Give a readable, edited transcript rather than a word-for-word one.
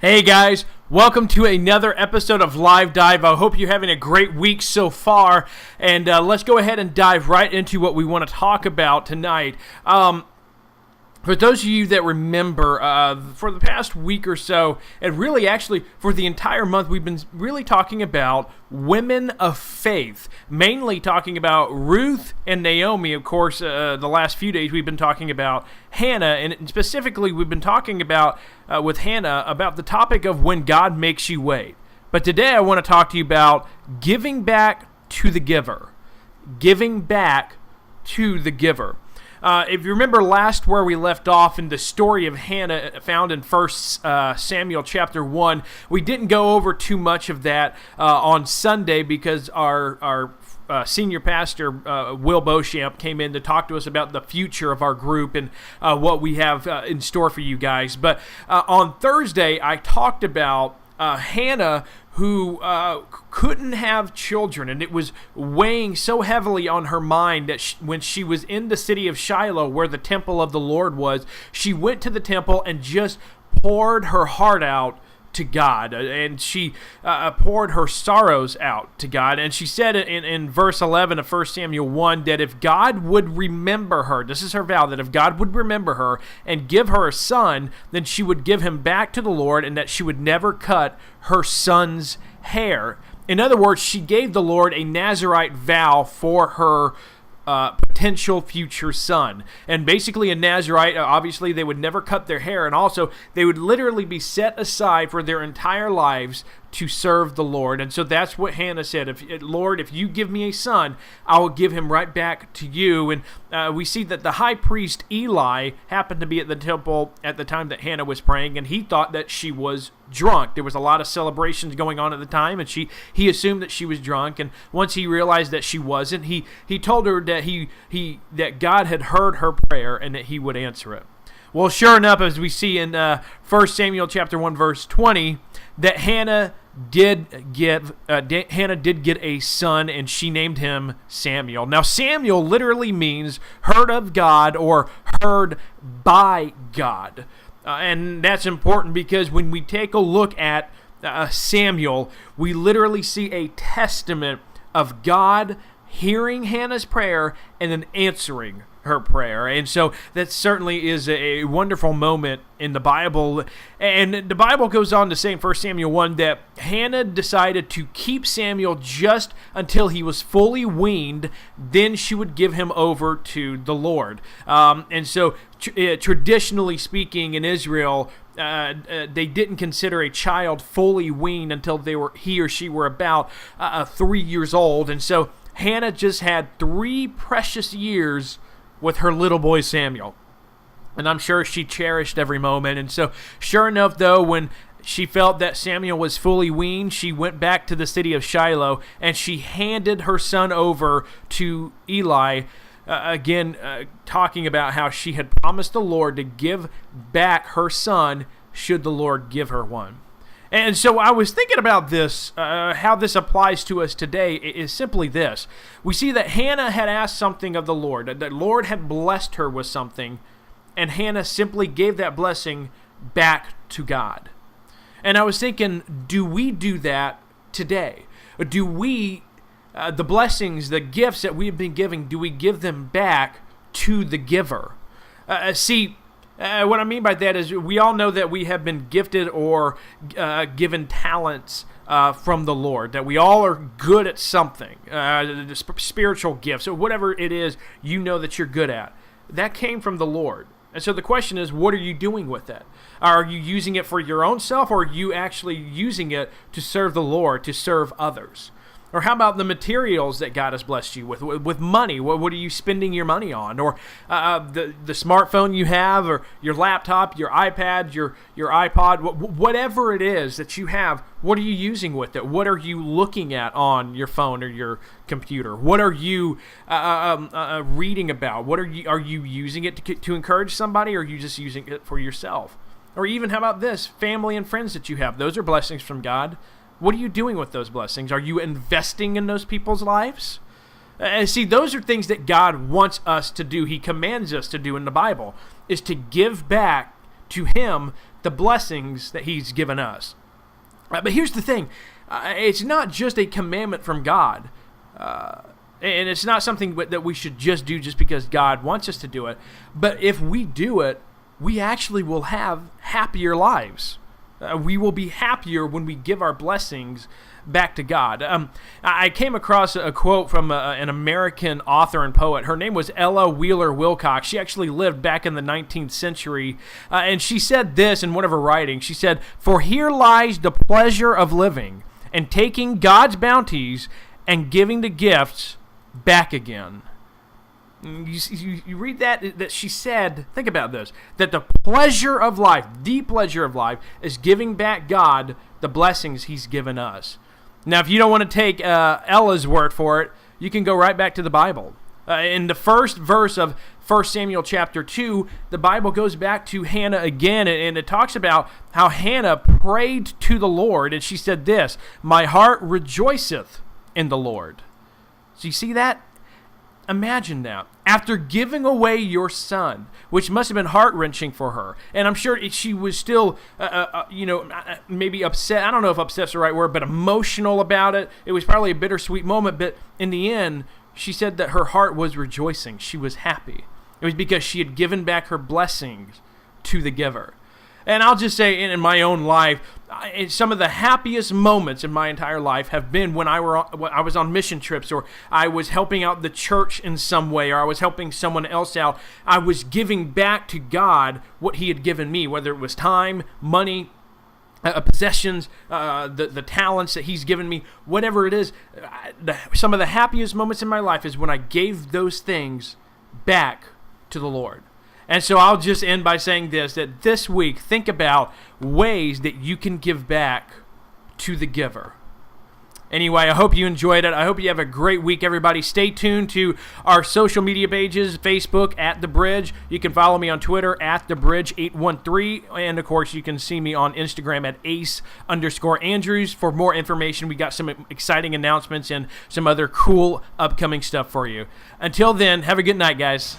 Hey guys, welcome to another episode of Live Dive. I hope you're having a great week so far, and let's go ahead and dive right into what we want to talk about tonight. For those of you that remember, for the past week or so, and really actually for the entire month, we've been really talking about women of faith, mainly talking about Ruth and Naomi. Of course, the last few days we've been talking about Hannah, and specifically we've been talking about, with Hannah, about the topic of when God makes you wait. But today I want to talk to you about giving back to the giver. Giving back to the giver. If you remember last where we left off in the story of Hannah found in 1 Samuel chapter 1, we didn't go over too much of that on Sunday because our senior pastor, Will Beauchamp, came in to talk to us about the future of our group and what we have in store for you guys. But on Thursday, I talked about Hannah, who couldn't have children, and it was weighing so heavily on her mind that when she was in the city of Shiloh, where the temple of the Lord was, she went to the temple and just poured her heart out to God, and she poured her sorrows out to God. And she said in verse 11 of 1 Samuel 1 that if God would remember her, this is her vow, that if God would remember her and give her a son, then she would give him back to the Lord, and that she would never cut her son's hair. In other words, she gave the Lord a Nazirite vow for her potential future son. And basically a Nazirite, obviously they would never cut their hair, and also they would literally be set aside for their entire lives to serve the Lord. And so that's what Hannah said. Lord, if you give me a son, I will give him right back to you. And we see that the high priest Eli happened to be at the temple at the time that Hannah was praying, and he thought that she was drunk. There was a lot of celebrations going on at the time, and he assumed that she was drunk. And once he realized that she wasn't, he told her that that God had heard her prayer and that he would answer it. Well, sure enough, as we see in 1 Samuel chapter 1, verse 20, that Hannah did get a son, and she named him Samuel. Now, Samuel literally means heard of God or heard by God. And that's important because when we take a look at Samuel, we literally see a testament of God hearing Hannah's prayer and then answering her prayer. And so that certainly is a wonderful moment in the Bible. And the Bible goes on to say in 1 Samuel 1 that Hannah decided to keep Samuel just until he was fully weaned. Then she would give him over to the Lord. And so traditionally speaking in Israel, they didn't consider a child fully weaned until he or she were about 3 years old. And so Hannah just had 3 precious years with her little boy Samuel. And I'm sure she cherished every moment. And so sure enough, though, when she felt that Samuel was fully weaned, she went back to the city of Shiloh and she handed her son over to Eli, talking about how she had promised the Lord to give back her son should the Lord give her one. And so I was thinking about this, how this applies to us today is simply this. We see that Hannah had asked something of the Lord, that the Lord had blessed her with something, and Hannah simply gave that blessing back to God. And I was thinking, do we do that today? Or do we, the blessings, the gifts that we have been giving, do we give them back to the giver? What I mean by that is we all know that we have been gifted or given talents from the Lord, that we all are good at something, spiritual gifts, or whatever it is you know that you're good at. That came from the Lord. And so the question is, what are you doing with it? Are you using it for your own self, or are you actually using it to serve the Lord, to serve others? Or how about the materials that God has blessed you with money? What are you spending your money on? Or the smartphone you have, or your laptop, your iPad, your iPod, whatever it is that you have, what are you using with it? What are you looking at on your phone or your computer? What are you reading about? Are you using it to encourage somebody, or are you just using it for yourself? Or even how about this, family and friends that you have? Those are blessings from God. What are you doing with those blessings? Are you investing in those people's lives? See, those are things that God wants us to do. He commands us to do in the Bible, is to give back to Him the blessings that he's given us. But here's the thing. It's not just a commandment from God. And it's not something that we should just do just because God wants us to do it. But if we do it, we actually will have happier lives. We will be happier when we give our blessings back to God. I came across a quote from an American author and poet. Her name was Ella Wheeler Wilcox. She actually lived back in the 19th century. And she said this in one of her writings. She said, "For here lies the pleasure of living and taking God's bounties and giving the gifts back again." You read that she said, think about this, that the pleasure of life is giving back God the blessings he's given us. Now, if you don't want to take Ella's word for it, you can go right back to the Bible. In the first verse of 1 Samuel chapter 2, the Bible goes back to Hannah again, and it talks about how Hannah prayed to the Lord, and she said this, "My heart rejoiceth in the Lord." So you see that? Imagine that. After giving away your son, which must have been heart-wrenching for her, and I'm sure she was still, maybe upset. I don't know if upset's the right word, but emotional about it. It was probably a bittersweet moment, but in the end, she said that her heart was rejoicing. She was happy. It was because she had given back her blessings to the giver. And I'll just say, in my own life, some of the happiest moments in my entire life have been when I was on mission trips, or I was helping out the church in some way, or I was helping someone else out. I was giving back to God what he had given me, whether it was time, money, possessions, the talents that he's given me, whatever it is. Some of the happiest moments in my life is when I gave those things back to the Lord. And so I'll just end by saying this, that this week, think about ways that you can give back to the giver. Anyway, I hope you enjoyed it. I hope you have a great week, everybody. Stay tuned to our social media pages, Facebook, @TheBridge. You can follow me on Twitter, @TheBridge813. And, of course, you can see me on Instagram at @Ace_Andrews. For more information, we got some exciting announcements and some other cool upcoming stuff for you. Until then, have a good night, guys.